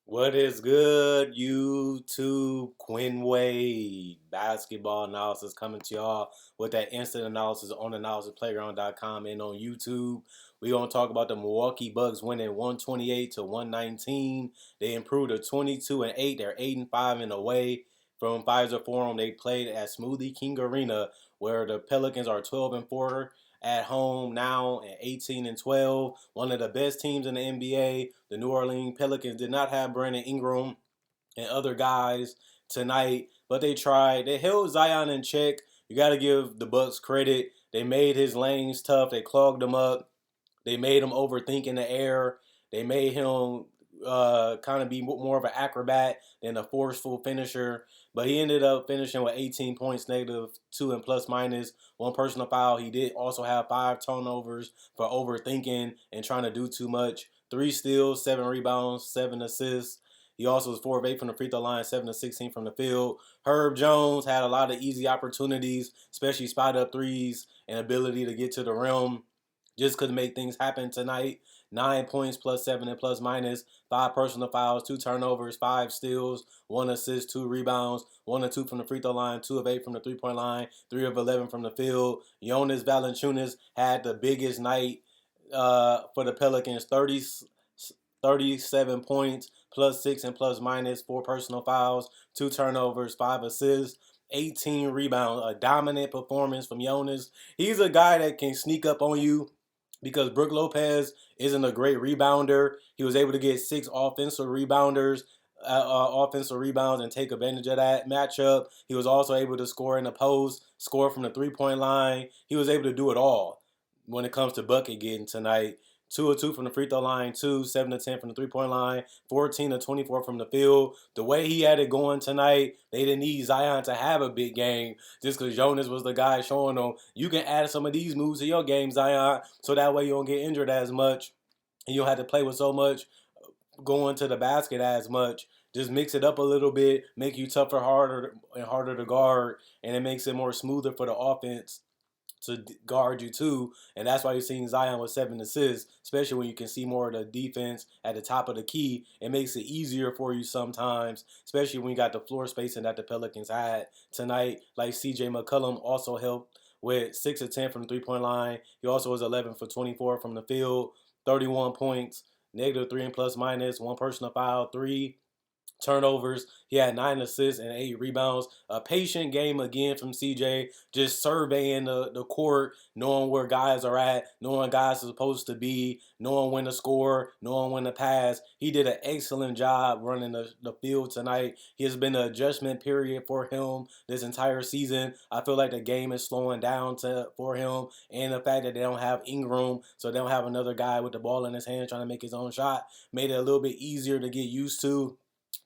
What is good, YouTube? Quinn Wade basketball analysis coming to y'all with that instant analysis on analysisplayground.com and on YouTube. We're going to talk about the Milwaukee Bucks winning 128 to 119. They improved to 22 and 8. They're 8 and 5 in away from Pfizer Forum. They played at Smoothie King Arena, where the Pelicans are 12 and 4 at home now and 18 and 12. One of the best teams in the NBA. The New Orleans Pelicans did not have Brandon Ingram and other guys tonight, but they tried. They held Zion in check. You got to give the Bucks credit. They made his lanes tough. They clogged him up. They made him overthink in the air. They made him kind of be more of an acrobat than a forceful finisher. But he ended up finishing with 18 points, -2 and plus minus, one personal foul. He did also have 5 turnovers for overthinking and trying to do too much. 3 steals, 7 rebounds, 7 assists. He also was 4 of 8 from the free throw line, 7 of 16 from the field. Herb Jones had a lot of easy opportunities, especially spot up threes and ability to get to the rim just could make things happen tonight. 9 points, +7 and plus minus, 5 personal fouls, 2 turnovers, 5 steals, 1 assist, 2 rebounds, 1 of 2 from the free throw line, 2 of 8 from the 3 point line, 3 of 11 from the field. Jonas Valanciunas had the biggest night for the Pelicans, 37 points, +6 and plus minus, 4 personal fouls, 2 turnovers, 5 assists. 18 rebounds, a dominant performance from Jonas. He's a guy that can sneak up on you because Brook Lopez isn't a great rebounder. He was able to get 6 offensive rebounds and take advantage of that matchup. He was also able to score in the post, score from the 3 point line. He was able to do it all when it comes to bucket getting tonight. 2 of 2 from the free throw line, 7 of 10 from the 3 point line, 14 of 24 from the field. The way he had it going tonight, they didn't need Zion to have a big game just because Jonas was the guy showing them you can add some of these moves to your game, Zion, so that way you don't get injured as much and you don't have to play with so much going to the basket as much. Just mix it up a little bit, make you tougher, harder, and harder to guard, and it makes it more smoother for the offense to guard you too, and that's why you're seeing Zion with 7 assists, especially when you can see more of the defense at the top of the key. It makes it easier for you sometimes, especially when you got the floor spacing that the Pelicans had tonight. Like CJ McCollum also helped with 6 of 10 from the 3 point line. He also was 11 for 24 from the field, 31 points, -3 and plus minus, one personal foul, 3 turnovers. He had 9 assists and 8 rebounds. A patient game again from CJ, just surveying the court, knowing where guys are at, knowing guys are supposed to be, knowing when to score, knowing when to pass. He did an excellent job running the field tonight. He has been an adjustment period for him this entire season. I feel like the game is slowing down for him, and the fact that they don't have Ingram, so they don't have another guy with the ball in his hand trying to make his own shot, made it a little bit easier to get used to.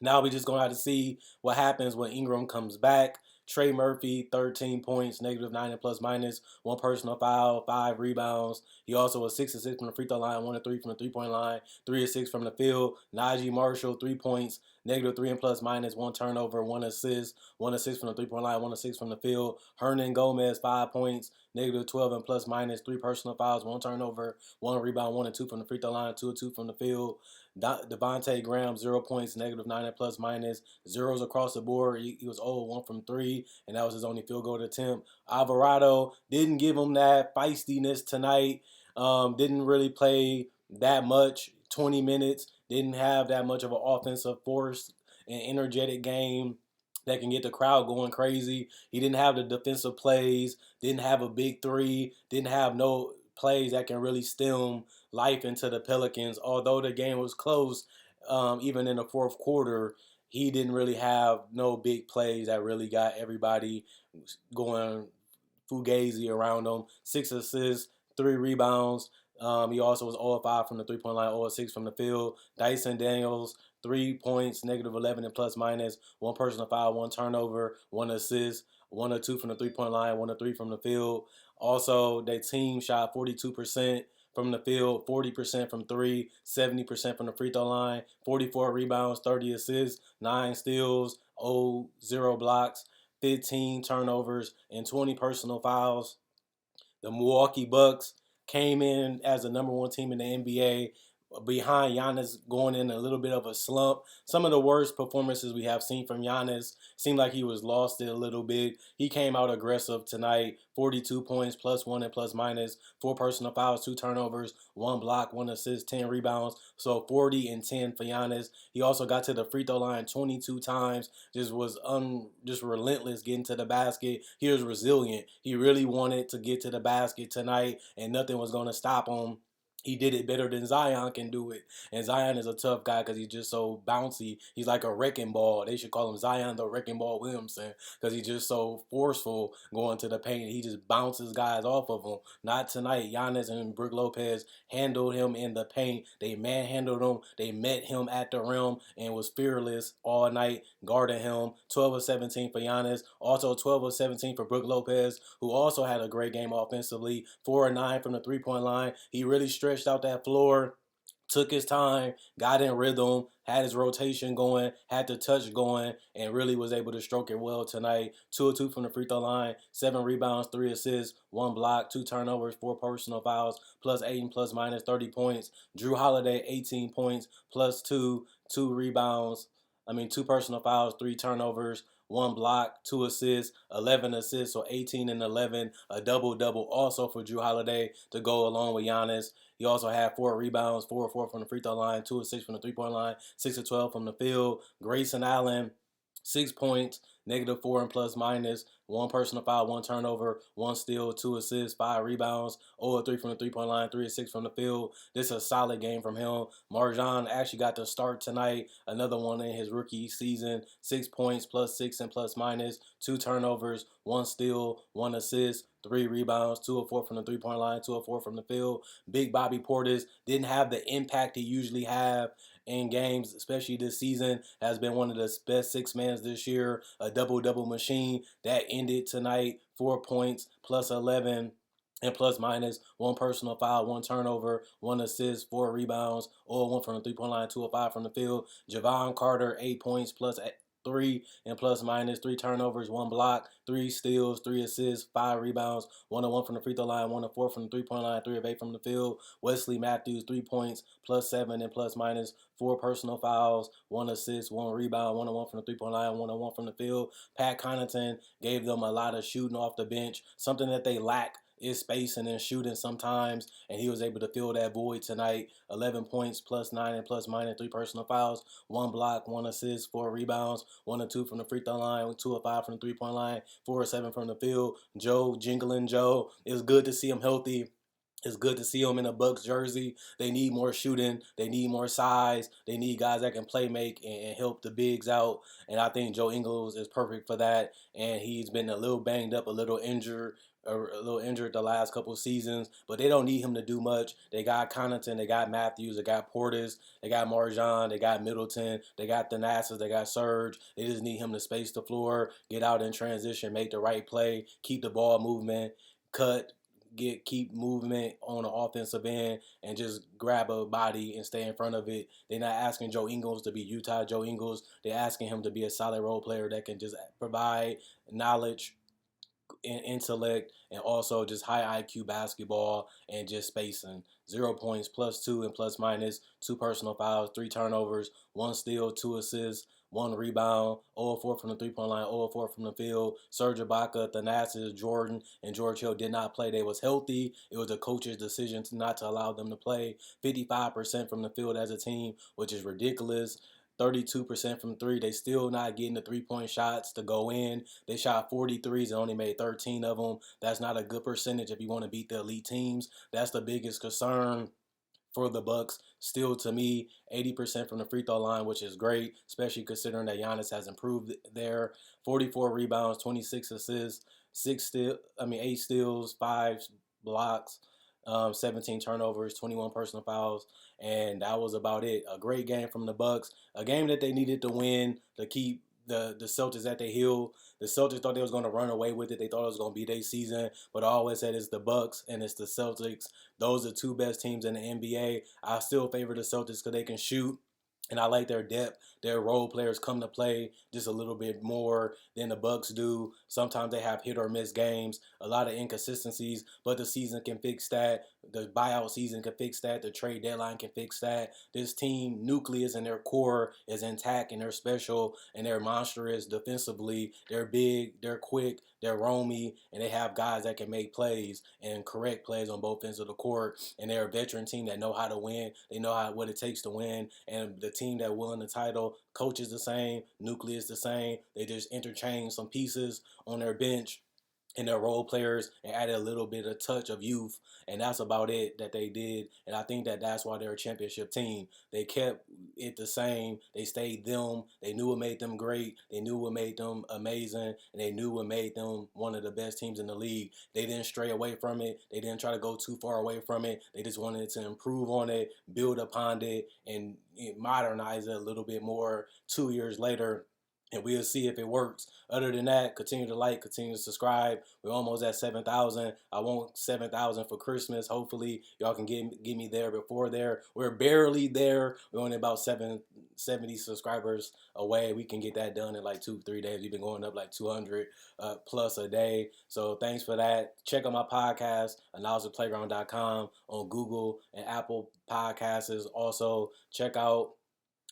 Now we just gonna have to see what happens when Ingram comes back. Trey Murphy, 13 points, -9 and plus minus, one personal foul, 5 rebounds. He also was 6 of 6 from the free throw line, 1 of 3 from the 3 point line, 3 of 6 from the field. Najee Marshall, 3 points, -3 and plus minus, one turnover, 1 assist, 1 assist from the 3 point line, 1 of 6 from the field. Hernan Gomez, 5 points, -12 and plus minus, 3 personal fouls, one turnover, 1 rebound, 1 of 2 from the free throw line, 2 of 2 from the field. Devontae Graham, 0 points, -9 and plus minus, zeros across the board. He was 0-1 from 3, and that was his only field goal attempt. Alvarado didn't give him that feistiness tonight. Didn't really play that much, 20 minutes. Didn't have that much of an offensive force and energetic game that can get the crowd going crazy. He didn't have the defensive plays, didn't have a big three, didn't have no plays that can really stem life into the Pelicans. Although the game was close, even in the fourth quarter, he didn't really have no big plays that really got everybody going fugazi around him. 6 assists, 3 rebounds. He also was 0 of 5 from the 3 point line, 0 of 6 from the field. Dyson Daniels, 3 points, -11 and plus minus, one personal foul, one turnover, 1 assist, 1 of 2 from the 3 point line, 1 of 3 from the field. Also, their team shot 42% from the field, 40% from three, 70% from the free throw line, 44 rebounds, 30 assists, 9 steals, 0 blocks, 15 turnovers, and 20 personal fouls. The Milwaukee Bucks came in as the number one team in the NBA behind Giannis going in a little bit of a slump. Some of the worst performances we have seen from Giannis seemed like he was lost it a little bit. He came out aggressive tonight, 42 points, plus one and plus minus, four personal fouls, two turnovers, one block, one assist, 10 rebounds. So 40 and 10 for Giannis. He also got to the free throw line 22 times. Just was just relentless getting to the basket. He was resilient. He really wanted to get to the basket tonight, and nothing was going to stop him. He did it better than Zion can do it. And Zion is a tough guy because he's just so bouncy. He's like a wrecking ball. They should call him Zion the Wrecking Ball Williamson because he's just so forceful going to the paint. He just bounces guys off of him. Not tonight. Giannis and Brook Lopez handled him in the paint. They manhandled him. They met him at the rim and was fearless all night guarding him. 12 of 17 for Giannis. Also 12 of 17 for Brook Lopez, who also had a great game offensively. 4 and 9 from the three-point line. He really stretched out that floor, took his time, got in rhythm, had his rotation going, had the touch going, and really was able to stroke it well tonight. 2 of 2 from the free throw line, 7 rebounds, 3 assists, 1 block, 2 turnovers, 4 personal fouls, plus 8 and plus minus 30 points. Drew Holiday, 18 points, plus 2, 2 rebounds. 2 personal fouls, 3 turnovers, 1 block, 2 assists, 11 assists, so 18 and 11, a double-double also for Drew Holiday to go along with Giannis. He also had 4 rebounds, 4 of 4 from the free throw line, 2 of 6 from the three-point line, 6 of 12 from the field. Grayson Allen, 6 points, -4 and plus minus, 1 personal foul, 1 turnover, 1 steal, 2 assists, 5 rebounds, 0 of 3 from the three-point line, 3 of 6 from the field. This is a solid game from him. Marjan actually got the start tonight, another one in his rookie season, 6 points, plus 6 and plus minus, 2 turnovers, 1 steal, 1 assist, 3 rebounds, 2 of 4 from the three-point line, 2 of 4 from the field. Big Bobby Portis didn't have the impact he usually have in games, especially this season. Has been one of the best six-mans this year, a double-double machine that ended tonight, 4 points, plus 11 and plus minus, 1 personal foul, 1 turnover, 1 assist, 4 rebounds, all 1 from the three-point line, 2 of 5 from the field. Javon Carter, 8 points, plus 3 and plus minus, 3 turnovers, 1 block, 3 steals, 3 assists, 5 rebounds, 1 of 1 from the free throw line, 1 of 4 from the three-point line, 3 of 8 from the field. Wesley Matthews, 3 points, plus 7 and plus minus, 4 personal fouls, 1 assist, 1 rebound, 1 of 1 from the three-point line, 1 of 1 from the field. Pat Connaughton gave them a lot of shooting off the bench, something that they lack is spacing and shooting sometimes, and he was able to fill that void tonight. 11 points, plus 9 and plus minus, 3 personal fouls, 1 block, 1 assist, 4 rebounds, 1 of 2 from the free throw line, 2 of 5 from the three-point line, 4 of 7 from the field. Joe, Jingling Joe, it was good to see him healthy. It's good to see him in a Bucks jersey. They need more shooting. They need more size. They need guys that can play make and help the bigs out. And I think Joe Ingles is perfect for that. And he's been a little banged up, a little injured the last couple of seasons, but they don't need him to do much. They got Connaughton, they got Matthews, they got Portis, they got Marjan, they got Middleton, they got Thanasis, they got Serge. They just need him to space the floor, get out in transition, make the right play, keep the ball movement, cut, keep movement on the offensive end, and just grab a body and stay in front of it. They're not asking Joe Ingles to be Utah Joe Ingles. They're asking him to be a solid role player that can just provide knowledge and intellect and also just high IQ basketball and just spacing. 0 points, plus 2 and plus minus, 2 personal fouls, 3 turnovers, 1 steal, 2 assists, 1 rebound, 0 of 4 from the three-point line, 0 of 4 from the field. Serge Ibaka, Thanasis, Jordan, and George Hill did not play. They was healthy. It was the coach's decision not to allow them to play. 55% from the field as a team, which is ridiculous. 32% from 3. They still not getting the 3-point shots to go in. They shot 43s and only made 13 of them. That's not a good percentage if you want to beat the elite teams. That's the biggest concern for the Bucks. Still, to me, 80% from the free throw line, which is great, especially considering that Giannis has improved there. 44 rebounds, 26 assists, 8 steals, 5 blocks, 17 turnovers, 21 personal fouls, and that was about it. A great game from the Bucks, a game that they needed to win to keep the Celtics at their heel. The Celtics thought they was going to run away with it. They thought it was going to be their season, but I always said it's the Bucks and it's the Celtics. Those are two best teams in the NBA. I still favor the Celtics because they can shoot. And I like their depth. Their role players come to play just a little bit more than the Bucks do. Sometimes they have hit or miss games, a lot of inconsistencies, but the season can fix that. The buyout season can fix that. The trade deadline can fix that. This team nucleus and their core is intact, and they're special, and they're monstrous defensively. They're big, they're quick, they're roamy, and they have guys that can make plays and correct plays on both ends of the court. And they're a veteran team that know how to win. They know what it takes to win. And the team that won the title, coach is the same, nucleus the same. They just interchange some pieces on their bench and their role players and added a little bit of touch of youth, and that's about it that they did. And I think that that's why they're a championship team. They kept it the same. They stayed them. They knew what made them great. They knew what made them amazing, and they knew what made them one of the best teams in the league. They didn't stray away from it. They didn't try to go too far away from it. They just wanted to improve on it, build upon it, and modernize it a little bit more 2 years later, and we'll see if it works. Other than that, continue to like, continue to subscribe. We're almost at 7,000. I want 7,000 for Christmas. Hopefully, y'all can get me there before there. We're barely there. We're only about 770 subscribers away. We can get that done in like 2-3 days. We've been going up like 200 plus a day. So thanks for that. Check out my podcast, analysisPlayground.com, on Google and Apple Podcasts. Also, check out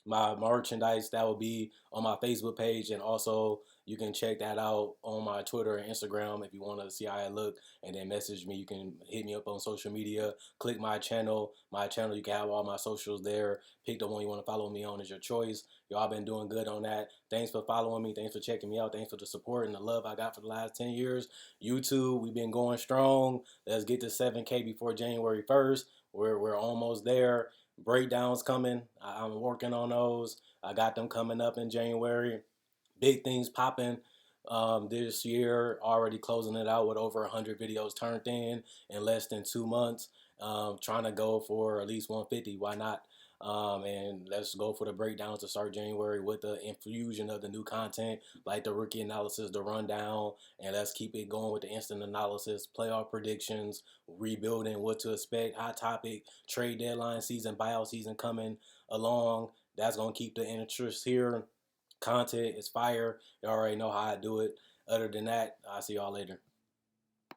my merchandise that will be on my Facebook page, and also you can check that out on my Twitter and Instagram if you want to see how I look, and then message me. You can hit me up on social media, click my channel. You can have all my socials there. Pick the one you want to follow me on, is your choice. Y'all been doing good on that. Thanks for following me. Thanks for checking me out. Thanks for the support and the love I got for the last 10 years. YouTube, we've been going strong. Let's get to 7K before January 1st. We're almost there. Breakdowns coming. I'm working on those. I got them coming up in January. Big things popping this year. Already closing it out with over 100 videos turned in less than 2 months. Trying to go for at least 150. Why not? And let's go for the breakdowns to start January with the infusion of the new content, like the rookie analysis, the rundown, and let's keep it going with the instant analysis, playoff predictions, rebuilding, what to expect, hot topic, trade deadline season, buyout season coming along. That's going to keep the interest here. Content is fire. You already know how I do it. Other than that, I'll see y'all later.